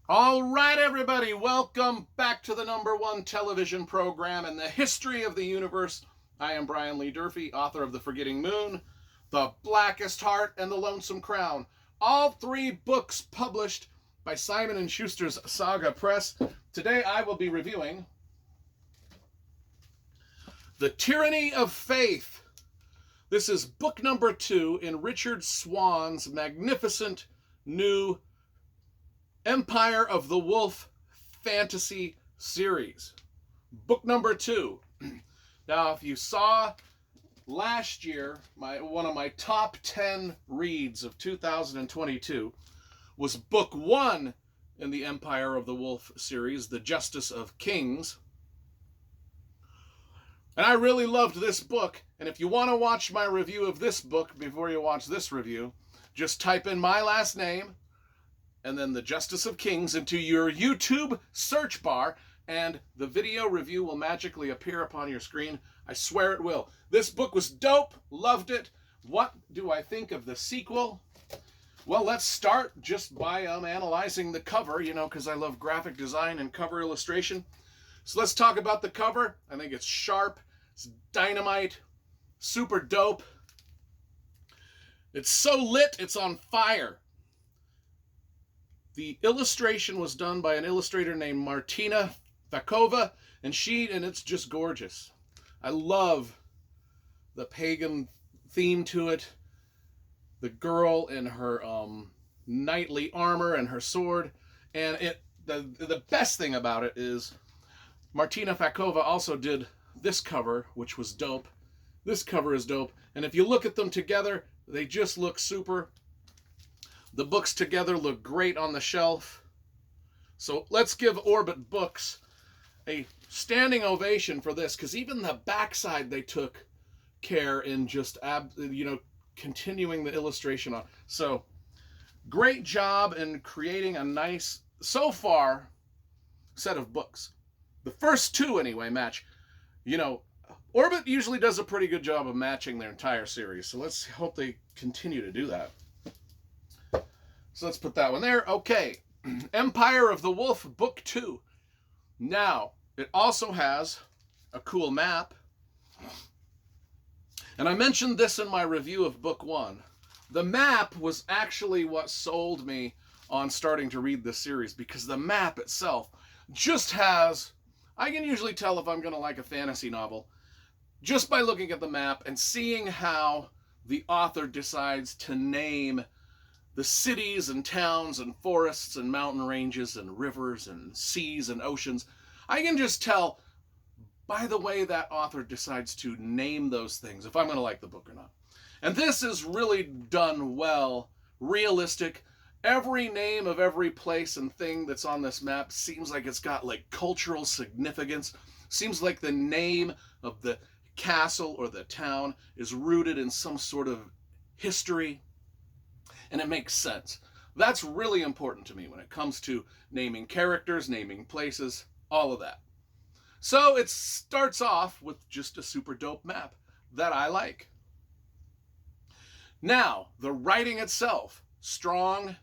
All right, everybody, welcome back to the #1 television program in the history of the universe. I am Brian Lee Durfee, author of The Forgetting Moon, The Blackest Heart, and The Lonesome Crown. All three books published by Simon & Schuster's Saga Press. Today I will be reviewing The Tyranny of Faith. This is book number 2 in Richard Swan's magnificent new Empire of the Wolf fantasy series. Book number 2. Now, if you saw last year, one of my top 10 reads of 2022 was book 1 in the Empire of the Wolf series, The Justice of Kings. And I really loved this book. And if you want to watch my review of this book before you watch this review, just type in my last name and then The Justice of Kings into your YouTube search bar, and the video review will magically appear upon your screen. I swear it will. This book was dope. Loved it. What do I think of the sequel? Well, let's start just by analyzing the cover, because I love graphic design and cover illustration. So let's talk about the cover. I think it's sharp. It's dynamite. Super dope. It's so lit, it's on fire. The illustration was done by an illustrator named Martina Fakova, and it's just gorgeous. I love the pagan theme to it. The girl in her knightly armor and her sword. And the best thing about it is Martina Fakova also did this cover, which was dope. This cover is dope. And if you look at them together, they just look super. The books together look great on the shelf. So let's give Orbit Books a standing ovation for this, because even the backside they took care in just continuing the illustration on. So great job in creating a nice, so far, set of books. The first two anyway match. Orbit usually does a pretty good job of matching their entire series, so let's hope they continue to do that. So let's put that one there. Okay, Empire of the Wolf, Book 2. Now, it also has a cool map. And I mentioned this in my review of Book 1. The map was actually what sold me on starting to read this series, because the map itself just has... I can usually tell if I'm going to like a fantasy novel just by looking at the map and seeing how the author decides to name the cities and towns and forests and mountain ranges and rivers and seas and oceans. I can just tell by the way that author decides to name those things if I'm going to like the book or not. And this is really done well, realistic. Every name of every place and thing that's on this map seems like it's got cultural significance. Seems like the name of the castle or the town is rooted in some sort of history. And it makes sense. That's really important to me when it comes to naming characters, naming places, all of that. So it starts off with just a super dope map that I like. Now, the writing itself, strong,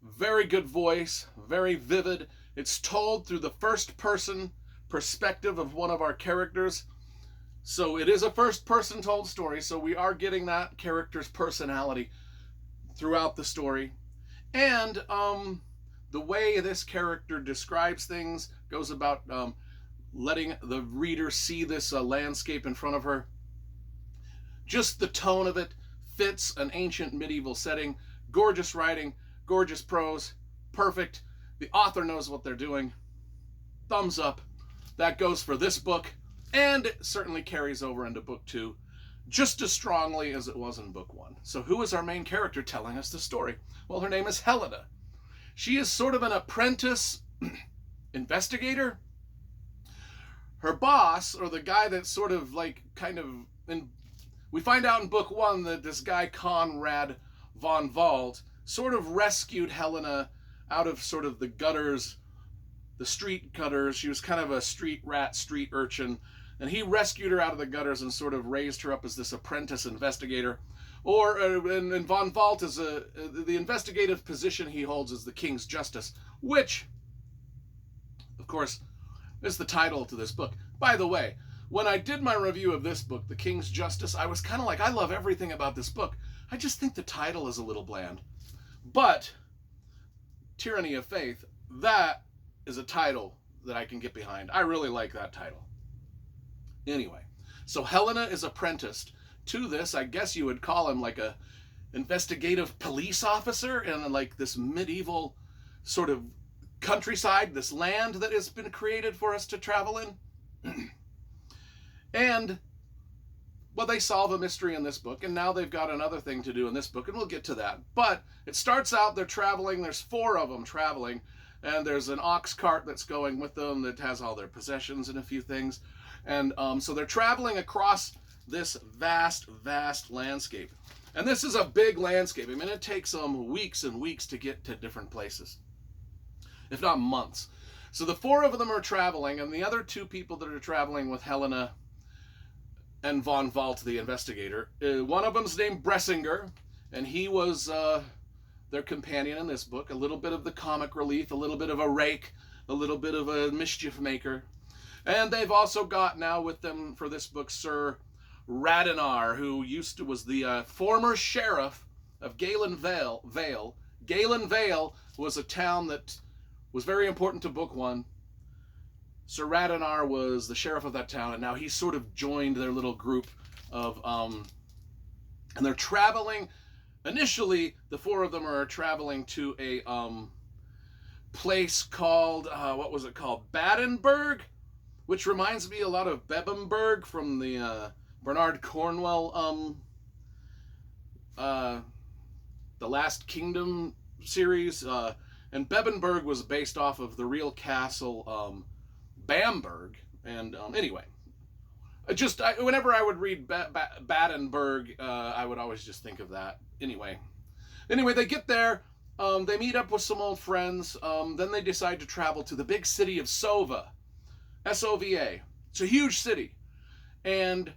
very good voice, very vivid. It's told through the first-person perspective of one of our characters. So it is a first-person told story, so we are getting that character's personality throughout the story. And the way this character describes things, goes about letting the reader see this landscape in front of her. Just the tone of it fits an ancient medieval setting. Gorgeous writing, gorgeous prose, perfect. The author knows what they're doing. Thumbs up. That goes for this book, and it certainly carries over into book 2. Just as strongly as it was in book 1. So who is our main character telling us the story? Well, her name is Helena. She is sort of an apprentice investigator. Her boss, or the guy that's sort of we find out in book 1 that this guy Conrad von Wald sort of rescued Helena out of sort of the gutters, the street gutters. She was kind of a street rat, street urchin. And he rescued her out of the gutters and sort of raised her up as this apprentice investigator. Or and von Vault is the investigative position he holds is the King's Justice, which, of course, is the title to this book. By the way, when I did my review of this book, The King's Justice, I was kind of like, I love everything about this book. I just think the title is a little bland. But Tyranny of Faith, that is a title that I can get behind. I really like that title. Anyway, so Helena is apprenticed to this. I guess you would call him like a investigative police officer in like this medieval sort of countryside, this land that has been created for us to travel in. And, well, they solve a mystery in this book, and now they've got another thing to do in this book, and we'll get to that. But it starts out, they're traveling, there's 4 of them traveling, and there's an ox cart that's going with them that has all their possessions and a few things. And so they're traveling across this vast, vast landscape. And this is a big landscape. I mean, it takes them weeks and weeks to get to different places, if not months. So the 4 of them are traveling, and the other 2 people that are traveling with Helena and von Vault, the investigator, one of them's named Bressinger, and he was their companion in this book. A little bit of the comic relief, a little bit of a rake, a little bit of a mischief maker. And they've also got now with them for this book Sir Radinar, who was the former sheriff of Galen Vale. Galen Vale was a town that was very important to Book 1. Sir Radinar was the sheriff of that town, and now he's sort of joined their little group of, and they're traveling. Initially, the 4 of them are traveling to a place called, what was it called? Badenburg, which reminds me a lot of Bebbanburg from the Bernard Cornwell, The Last Kingdom series. And Bebbanburg was based off of the real castle, Bamberg. And anyway, whenever I would read Badenburg, I would always just think of that. Anyway, they get there, they meet up with some old friends, then they decide to travel to the big city of Sova, S-O-V-A. It's a huge city, and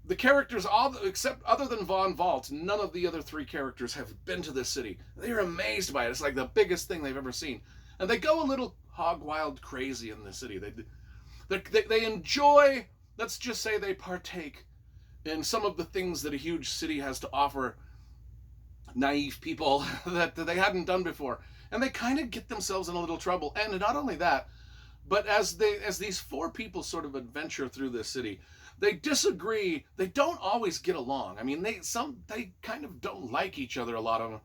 the characters, except other than von Vault, none of the other 3 characters have been to this city. They're amazed by it. It's like the biggest thing they've ever seen, and they go a little hog wild crazy in the city. They enjoy, let's just say they partake in some of the things that a huge city has to offer naive people that they hadn't done before. And they kind of get themselves in a little trouble. And not only that, but as these 4 people sort of adventure through this city, they disagree. They don't always get along. I mean, they kind of don't like each other, a lot of them.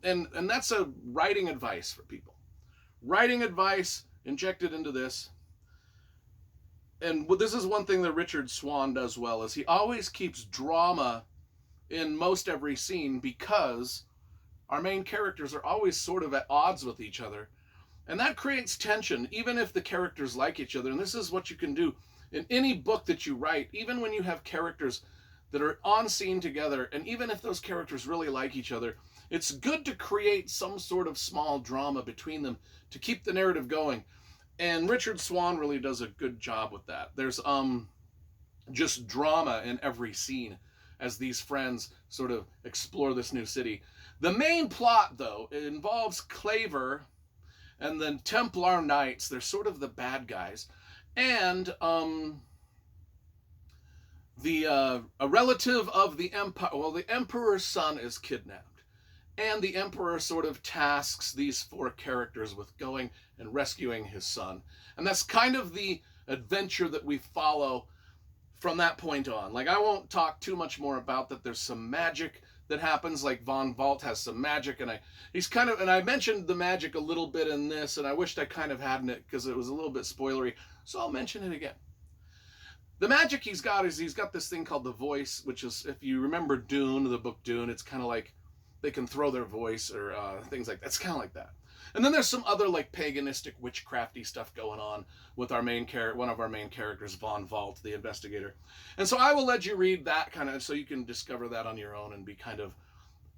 And that's a writing advice for people. Writing advice injected into this. And this is one thing that Richard Swan does well, is he always keeps drama in most every scene, because our main characters are always sort of at odds with each other. And that creates tension, even if the characters like each other. And this is what you can do in any book that you write, even when you have characters that are on scene together, and even if those characters really like each other, it's good to create some sort of small drama between them to keep the narrative going. And Richard Swan really does a good job with that. There's just drama in every scene as these friends sort of explore this new city. The main plot, though, it involves Claver and then Templar Knights. They're sort of the bad guys. And a relative of the Empire, well, the Emperor's son is kidnapped. And the Emperor sort of tasks these 4 characters with going and rescuing his son. And that's kind of the adventure that we follow from that point on. Like, I won't talk too much more about that. There's some magic that happens, like von Vault has some magic, and I mentioned the magic a little bit in this, and I wished I kind of hadn't it, because it was a little bit spoilery, so I'll mention it again. The magic he's got is he's got this thing called the voice, which is, if you remember Dune, the book Dune, it's kind of like they can throw their voice or things like that. It's kind of like that. And then there's some other like paganistic, witchcrafty stuff going on with our one of our main characters, von Vault, the investigator. And so I will let you read that kind of, so you can discover that on your own and be kind of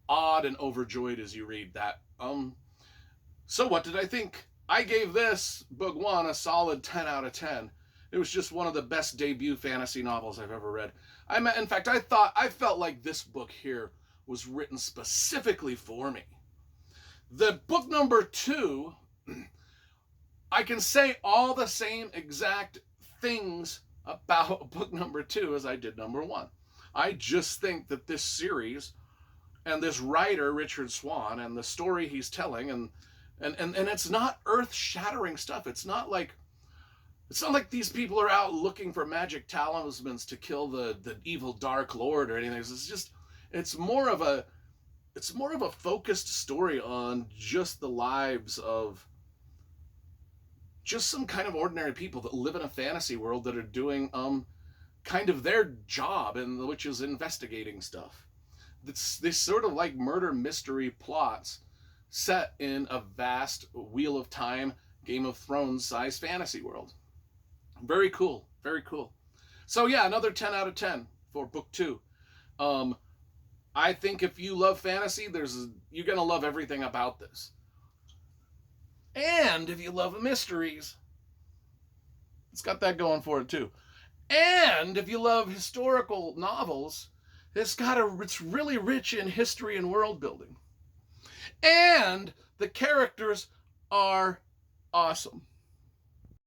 awed and overjoyed as you read that. So what did I think? I gave this book 1 a solid 10 out of 10. It was just one of the best debut fantasy novels I've ever read. In fact, I felt like this book here was written specifically for me. The book number 2, I can say all the same exact things about book number 2 as I did number 1. I just think that this series and this writer, Richard Swan, and the story he's telling, and it's not earth-shattering stuff. It's not like these people are out looking for magic talismans to kill the evil Dark Lord or anything. It's more of a focused story on just the lives of just some kind of ordinary people that live in a fantasy world that are doing kind of their job, which is investigating stuff. This sort of like murder mystery plots set in a vast Wheel of Time, Game of Thrones size fantasy world. Very cool, very cool. So yeah, another 10 out of 10 for book 2. I think if you love fantasy, you're gonna love everything about this. And if you love mysteries, it's got that going for it too. And if you love historical novels, it's really rich in history and world building. And the characters are awesome.